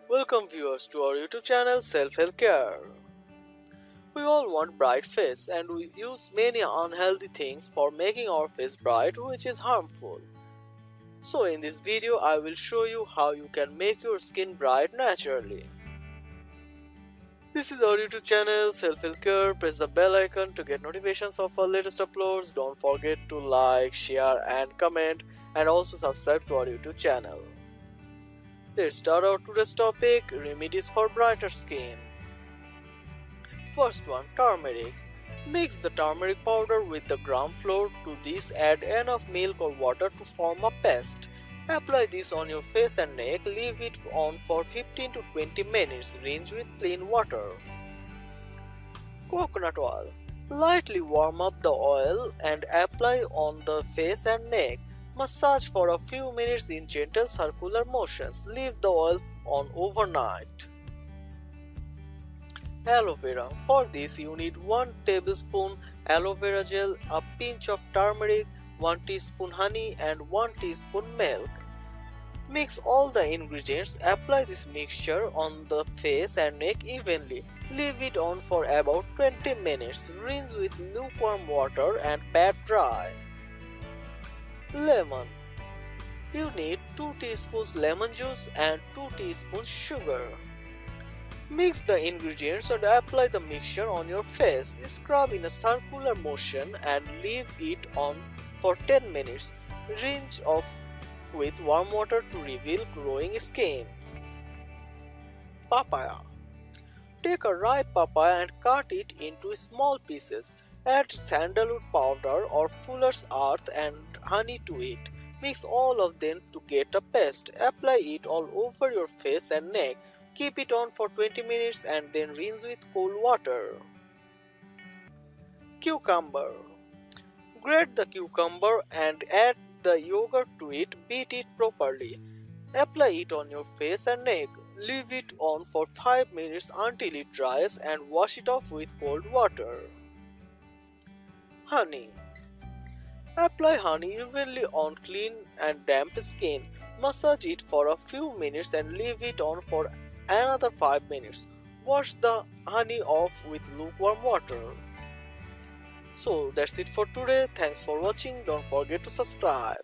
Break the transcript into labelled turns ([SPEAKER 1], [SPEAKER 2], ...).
[SPEAKER 1] Welcome viewers to our YouTube channel Self-Help Care. We all want bright face and we use many unhealthy things for making our face bright, which is harmful. So in this video I will show you how you can make your skin bright naturally. This is our YouTube channel Self-Help Care. Press the bell icon to get notifications of our latest uploads. Don't forget to like, share and comment, and also subscribe to our YouTube channel. Let's start our today's topic, remedies for brighter skin. First one, turmeric. Mix the turmeric powder with the gram flour. To this add enough milk or water to form a paste. Apply this on your face and neck, leave it on for 15 to 20 minutes, rinse with clean water. Coconut oil. Lightly warm up the oil and apply on the face and neck. Massage for a few minutes in gentle circular motions. Leave the oil on overnight. Aloe vera. For this you need 1 tablespoon aloe vera gel, a pinch of turmeric, 1 teaspoon honey and 1 teaspoon milk. Mix all the ingredients. Apply this mixture on the face and neck evenly. Leave it on for about 20 minutes. Rinse with lukewarm water and pat dry. Lemon. You need 2 teaspoons lemon juice and 2 teaspoons sugar. Mix the ingredients and apply the mixture on your face. Scrub in a circular motion and leave it on for 10 minutes. Rinse off with warm water to reveal glowing skin. Papaya. Take a ripe papaya and cut it into small pieces. Add sandalwood powder or fuller's earth and honey to it. Mix all of them to get a paste. Apply it all over your face and neck. Keep it on for 20 minutes and then rinse with cold water. Cucumber. Grate the cucumber and add the yogurt to it. Beat it properly. Apply it on your face and neck. Leave it on for 5 minutes until it dries and wash it off with cold water. Honey. Apply honey evenly on clean and damp skin. Massage it for a few minutes and leave it on for another 5 minutes. Wash the honey off with lukewarm water. So that's it for today. Thanks for watching. Don't forget to subscribe.